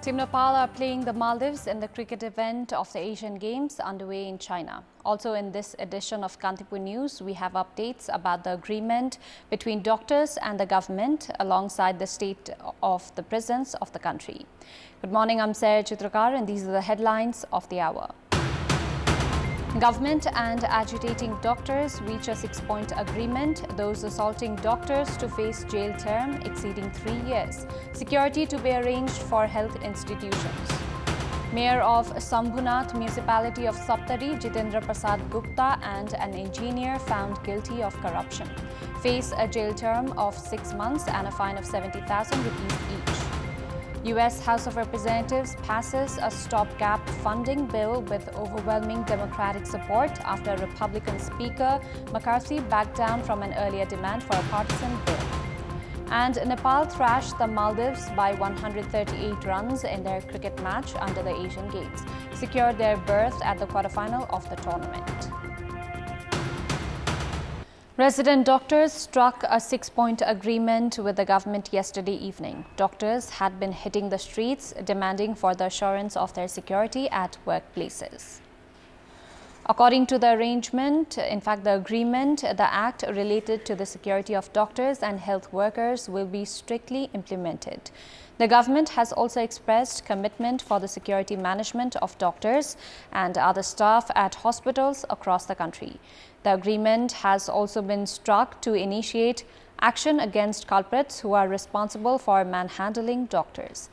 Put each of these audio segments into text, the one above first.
Team Nepal are playing the Maldives in the cricket event of the Asian Games underway in China. Also in this edition of Kantipur News, we have updates about the agreement between doctors and the government alongside the state of the prisons of the country. Good morning, I'm Chitrakar and these are the headlines of the hour. Government and agitating doctors reach a 6-point agreement. Those assaulting doctors to face jail term exceeding 3 years. Security to be arranged for health institutions. Mayor of Sambhunath Municipality of Saptari, Jitendra Prasad Gupta, and an engineer found guilty of corruption face a jail term of 6 months and a fine of 70,000 rupees each. U.S. House of Representatives passes a stopgap funding bill with overwhelming Democratic support after Republican Speaker McCarthy backed down from an earlier demand for a partisan bill. And Nepal thrashed the Maldives by 138 runs in their cricket match under the Asian Games, secured their berth at the quarterfinal of the tournament. Resident doctors struck a 6-point agreement with the government yesterday evening. Doctors had been hitting the streets, demanding for the assurance of their security at workplaces. According to the arrangement, in fact the agreement, the act related to the security of doctors and health workers will be strictly implemented. The government has also expressed commitment for the security management of doctors and other staff at hospitals across the country. The agreement has also been struck to initiate action against culprits who are responsible for manhandling doctors.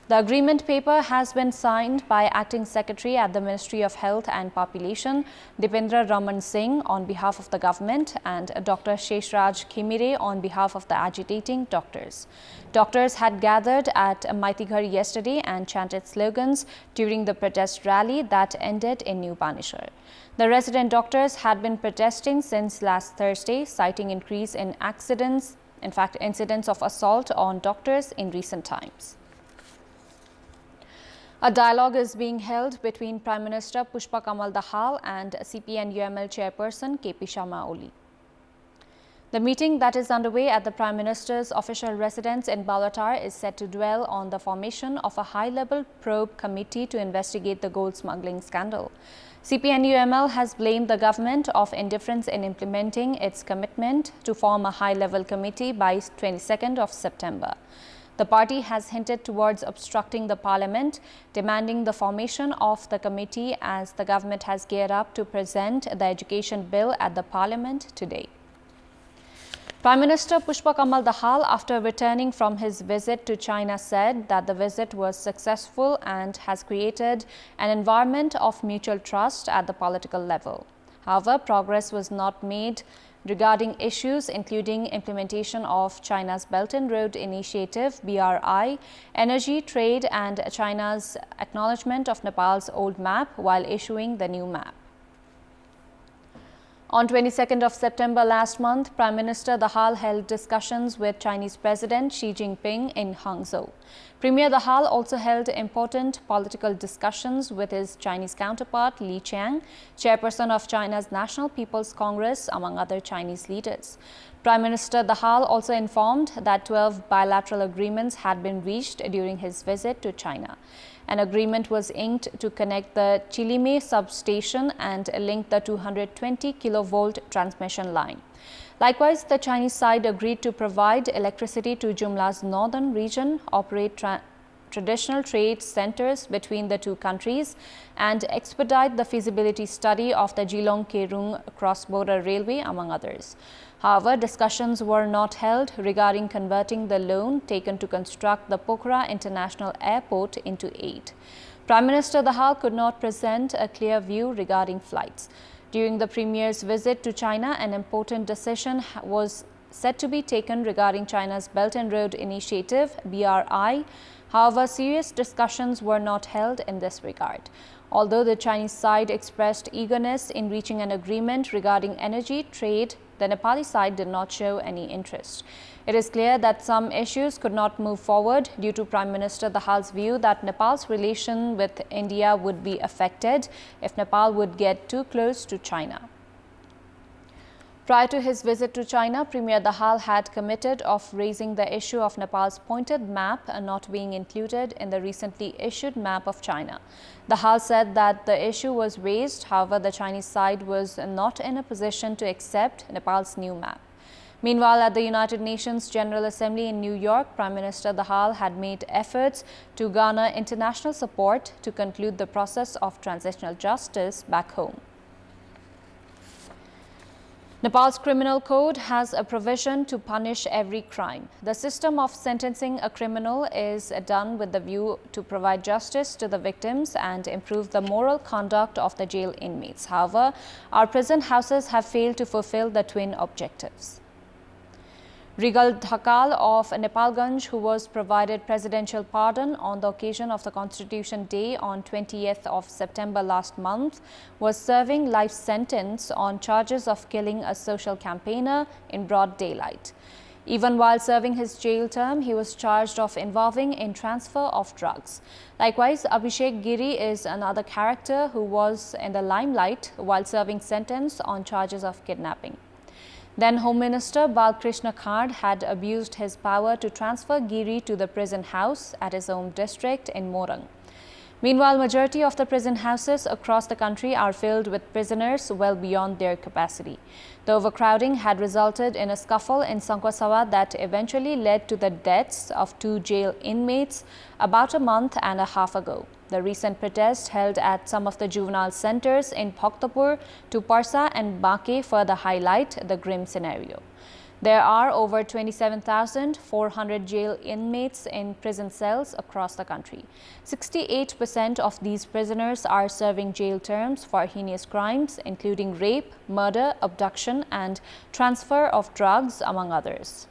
The agreement paper has been signed by Acting Secretary at the Ministry of Health and Population, Dipendra Raman Singh, on behalf of the government, and Dr. Sheshraj Khimire on behalf of the agitating doctors. Doctors had gathered at Maitighar yesterday and chanted slogans during the protest rally that ended in New Banishar. The resident doctors had been protesting since last Thursday, citing increase in accidents, in fact, incidents of assault on doctors in recent times. A dialogue is being held between Prime Minister Pushpa Kamal Dahal and CPNL chairperson KP Sharma Oli. The meeting that is underway at the Prime Minister's official residence in Baluwatar is set to dwell on the formation of a high-level probe committee to investigate the gold smuggling scandal. CPNL has blamed the government of indifference in implementing its commitment to form a high-level committee by 22nd of September. The party has hinted towards obstructing the parliament, demanding the formation of the committee as the government has geared up to present the education bill at the parliament today. Prime Minister Pushpa Kamal Dahal, after returning from his visit to China, said that the visit was successful and has created an environment of mutual trust at the political level. However, progress was not made regarding issues including implementation of China's Belt and Road Initiative (BRI), energy, trade, and China's acknowledgement of Nepal's old map while issuing the new map. On 22nd of September last month, Prime Minister Dahal held discussions with Chinese President Xi Jinping in Hangzhou. Premier Dahal also held important political discussions with his Chinese counterpart Li Qiang, chairperson of China's National People's Congress, among other Chinese leaders. Prime Minister Dahal also informed that 12 bilateral agreements had been reached during his visit to China. An agreement was inked to connect the Chilime substation and link the 220 kilovolt transmission line. Likewise, the Chinese side agreed to provide electricity to Jumla's northern region, operate traditional trade centers between the two countries, and expedite the feasibility study of the Geelong-Kerung cross-border railway, among others. However, discussions were not held regarding converting the loan taken to construct the Pokhara International Airport into aid. Prime Minister Dahal could not present a clear view regarding flights. During the Premier's visit to China, an important decision was set to be taken regarding China's Belt and Road Initiative (BRI). However, serious discussions were not held in this regard. Although the Chinese side expressed eagerness in reaching an agreement regarding energy, trade, the Nepali side did not show any interest. It is clear that some issues could not move forward due to Prime Minister Dahal's view that Nepal's relation with India would be affected if Nepal would get too close to China. Prior to his visit to China, Premier Dahal had committed of raising the issue of Nepal's pointed map not being included in the recently issued map of China. Dahal said that the issue was raised, however, the Chinese side was not in a position to accept Nepal's new map. Meanwhile, at the United Nations General Assembly in New York, Prime Minister Dahal had made efforts to garner international support to conclude the process of transitional justice back home. Nepal's criminal code has a provision to punish every crime. The system of sentencing a criminal is done with the view to provide justice to the victims and improve the moral conduct of the jail inmates. However, our prison houses have failed to fulfill the twin objectives. Regal Dhakal of Nepalganj, who was provided presidential pardon on the occasion of the Constitution Day on 20th of September last month, was serving life sentence on charges of killing a social campaigner in broad daylight. Even while serving his jail term, he was charged of involving in transfer of drugs. Likewise, Abhishek Giri is another character who was in the limelight while serving sentence on charges of kidnapping. Then Home Minister Balkrishna Khand had abused his power to transfer Giri to the prison house at his home district in Morang. Meanwhile, majority of the prison houses across the country are filled with prisoners well beyond their capacity. The overcrowding had resulted in a scuffle in Sankwasawa that eventually led to the deaths of 2 jail inmates about a month and a half ago. The recent protest held at some of the juvenile centers in Bhaktapur to Parsa and Bake further highlight the grim scenario. There are over 27,400 jail inmates in prison cells across the country. 68% of these prisoners are serving jail terms for heinous crimes, including rape, murder, abduction, and transfer of drugs, among others.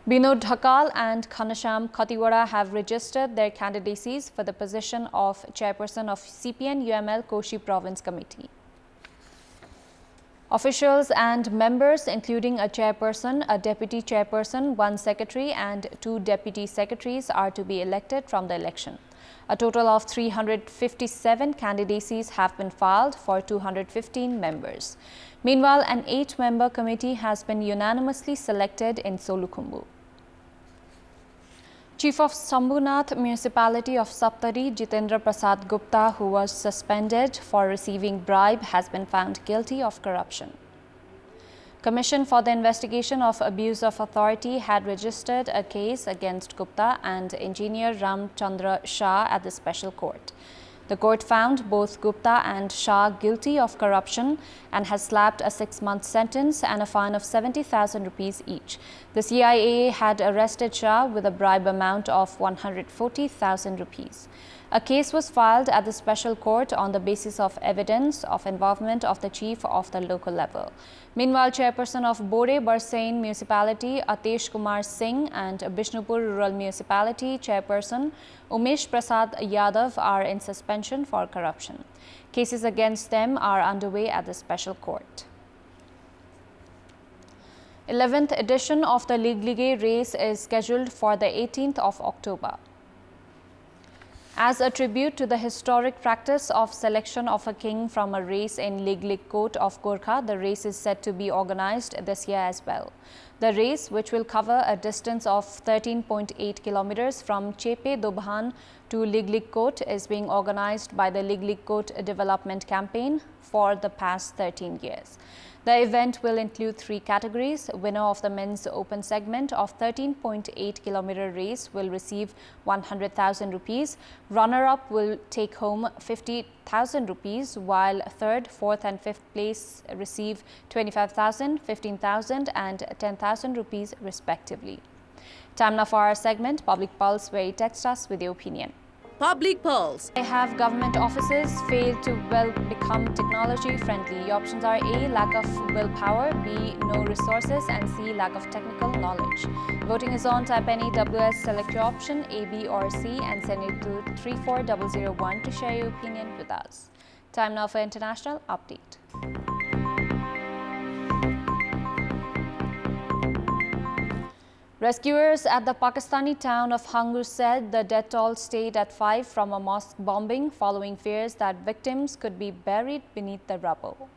Binod Dhakal and Khanasham Khatiwara have registered their candidacies for the position of chairperson of CPN-UML Koshi Province Committee. Officials and members, including a chairperson, a deputy chairperson, 1 secretary and 2 deputy secretaries, are to be elected from the election. A total of 357 candidacies have been filed for 215 members. Meanwhile, an 8-member committee has been unanimously selected in Solukhumbu. Chief of Shambhunath Municipality of Saptari, Jitendra Prasad Gupta, who was suspended for receiving bribe, has been found guilty of corruption. Commission for the Investigation of Abuse of Authority had registered a case against Gupta and engineer Ram Chandra Shah at the special court. The court found both Gupta and Shah guilty of corruption and has slapped a 6-month sentence and a fine of 70,000 rupees each. The CIA had arrested Shah with a bribe amount of 140,000 rupees. A case was filed at the special court on the basis of evidence of involvement of the chief of the local level. Meanwhile, chairperson of Bore Barsain Municipality, Atesh Kumar Singh, and Bishnupur Rural Municipality chairperson, Umesh Prasad Yadav, are in suspension for corruption. Cases against them are underway at the special court. 11th edition of the Lilong Race is scheduled for the 18th of October. As a tribute to the historic practice of selection of a king from a race in Lilong Court of Gorkha, the race is set to be organized this year as well. The race, which will cover a distance of 13.8 kilometers from Chepe Dobhan to Lilong Court, is being organized by the Lilong Court Development Campaign for the past 13 years. The event will include 3 categories. Winner of the men's open segment of 13.8 kilometer race will receive 100,000 rupees. Runner-up will take home 50,000 rupees, while 3rd, 4th and 5th place receive 25,000, 15,000 and 10,000 rupees respectively. Time now for our segment, Public Pulse, where you text us with your opinion. Public Pulse. Have government offices failed to become technology friendly? Your options are A, lack of willpower, B, no resources, and C, lack of technical knowledge. Voting is on. Type any WS, select your option A, B or C and send it to 34001 to share your opinion with us. Time now for international update. Rescuers at the Pakistani town of Hangu said the death toll stayed at 5 from a mosque bombing following fears that victims could be buried beneath the rubble.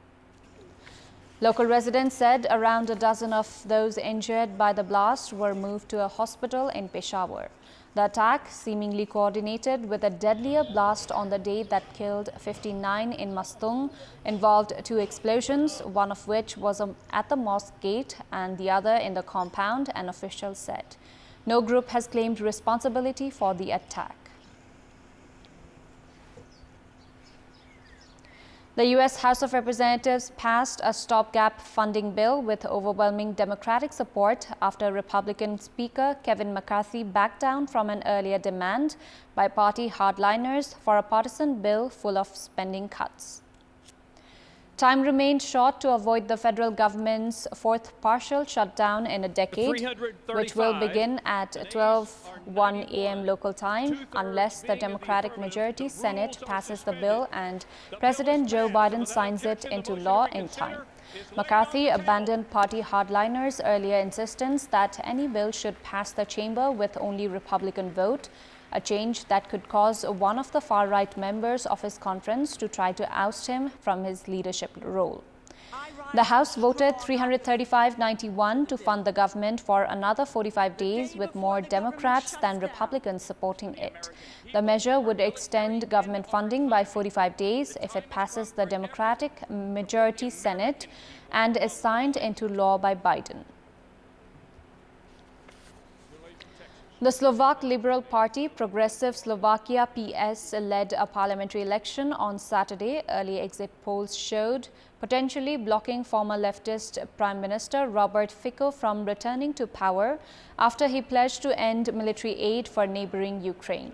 Local residents said around a dozen of those injured by the blast were moved to a hospital in Peshawar. The attack, seemingly coordinated with a deadlier blast on the day that killed 59 in Mastung, involved 2 explosions, one of which was at the mosque gate and the other in the compound, an official said. No group has claimed responsibility for the attack. The U.S. House of Representatives passed a stopgap funding bill with overwhelming Democratic support after Republican Speaker Kevin McCarthy backed down from an earlier demand by party hardliners for a partisan bill full of spending cuts. Time remained short to avoid the federal government's 4th partial shutdown in a decade, which will begin at 12:01 a.m. local time unless the Democratic majority Senate passes the bill and President Joe Biden signs it into law in time. McCarthy abandoned party hardliners' earlier insistence that any bill should pass the chamber with only Republican vote, a change that could cause one of the far-right members of his conference to try to oust him from his leadership role. The House voted 335-91 to fund the government for another 45 days, with more Democrats than Republicans supporting it. The measure would extend government funding by 45 days if it passes the Democratic majority Senate and is signed into law by Biden. The Slovak Liberal Party, Progressive Slovakia PS, led a parliamentary election on Saturday. Early exit polls showed potentially blocking former leftist Prime Minister Robert Fico from returning to power after he pledged to end military aid for neighboring Ukraine.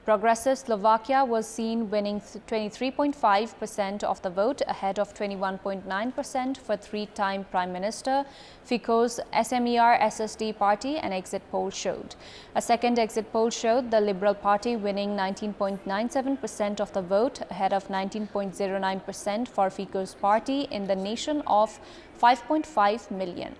Progressive Slovakia was seen winning 23.5% of the vote, ahead of 21.9% for 3-time Prime Minister Fico's SMER-SSD party, an exit poll showed. A second exit poll showed the Liberal Party winning 19.97% of the vote, ahead of 19.09% for Fico's party in the nation of 5.5 million.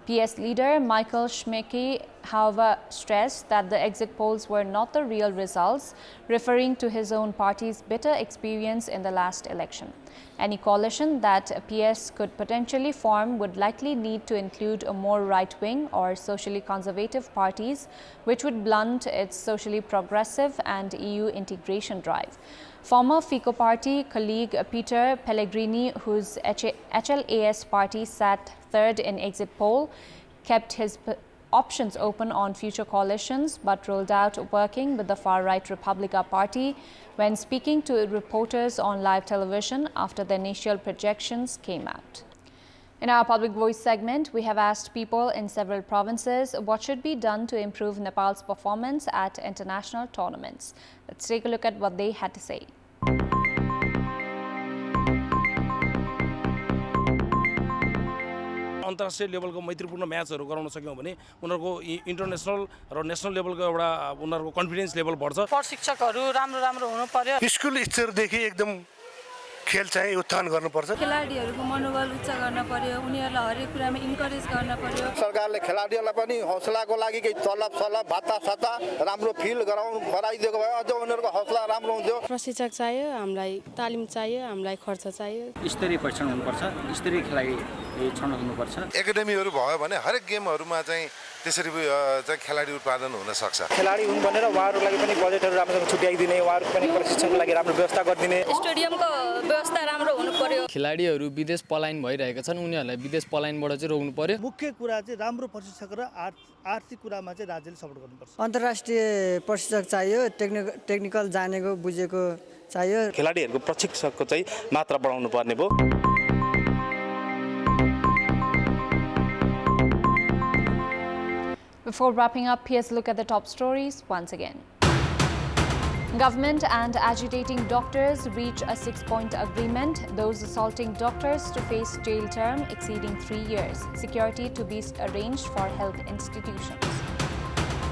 PS leader Michael Schmecki, however, stressed that the exit polls were not the real results, referring to his own party's bitter experience in the last election. Any coalition that PS could potentially form would likely need to include a more right-wing or socially conservative parties, which would blunt its socially progressive and EU integration drive. Former Fico party colleague Peter Pellegrini, whose HLAS party sat third in exit poll, kept his options open on future coalitions but ruled out working with the far-right Republica Party when speaking to reporters on live television after the initial projections came out. In our Public Voice segment, we have asked people in several provinces what should be done to improve Nepal's performance at international tournaments. Let's take a look at what they had to say. अन्तर्राष्ट्रिय लेभलको मैत्रीपूर्ण म्याचहरु गराउन सक्यौं भने उनीहरुको international र national लेभलको एउटा उनीहरुको confidence level बढ्छ। प्रशिक्षकहरु राम्रो हुनु पर्यो। स्कुल स्तरदेखि एकदम खेल चाहिँ उत्थान गर्नुपर्छ। खेलाडीहरुको मनोबल उच्च गर्न पर्यो, उनीहरुलाई हरेक कुरामा इन्करेज गर्न पर्यो। सरकारले खेलाडीहरुलाई पनि हौसलाको लागि केही तलब भाता राम्रो फिल गराइदिएको भए अझ उनीहरुको हौसला राम्रो हुन्थ्यो। प्रशिक्षक चाहियो, हामीलाई तालिम चाहियो, हामीलाई खर्च चाहियो। स्तरीय परीक्षण हुनुपर्छ, स्तरीय खेलाडी छनौट हुनुपर्छ। एकाडेमीहरु भयो भने हरेक गेमहरुमा चाहिँ त्यसरी चाहिँ खेलाडी उत्पादन हुन सक्छ। खेलाडी हुन भनेर उहाँहरुको लागि पनि बजेटहरु राम्रोसँग छुट्याइदिने, उहाँहरुको पनि प्रशिक्षणको लागि राम्रो व्यवस्था गरिदिने। स्टेडियमको व्यवस्था राम्रो हुनु पर्यो। खेलाडीहरु विदेश पलायन भइरहेका छन्, उनीहरुलाई विदेश पलायनबाट चाहिँ रोक्नु पर्यो। मुख्य कुरा चाहिँ राम्रो प्रशिक्षक र आर्थिक कुरामा चाहिँ राज्यले सपोर्ट गर्नुपर्छ। अन्तर्राष्ट्रिय प्रशिक्षक चाहियो, टेक्निकल जानेको बुझेको चाहियो। खेलाडीहरुको प्रशिक्षकको चाहिँ मात्रा बढाउनु पर्ने भयो। Before wrapping up, here's a look at the top stories once again. Government and agitating doctors reach a 6-point agreement. Those assaulting doctors to face jail term exceeding 3 years. Security to be arranged for health institutions.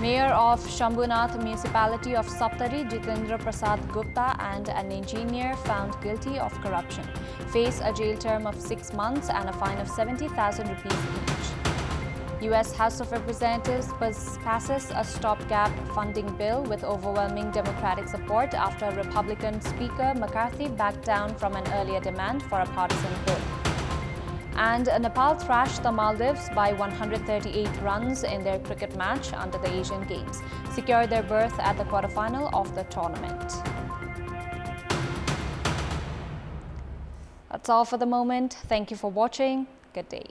Mayor of Shambhunath Municipality of Saptari, Jitendra Prasad Gupta, and an engineer found guilty of corruption face a jail term of 6 months and a fine of 70,000 rupees each. US House of Representatives passes a stopgap funding bill with overwhelming Democratic support after Republican Speaker McCarthy backed down from an earlier demand for a partisan bill. And Nepal thrashed the Maldives by 138 runs in their cricket match under the Asian Games, secured their berth at the quarterfinal of the tournament. That's all for the moment. Thank you for watching. Good day.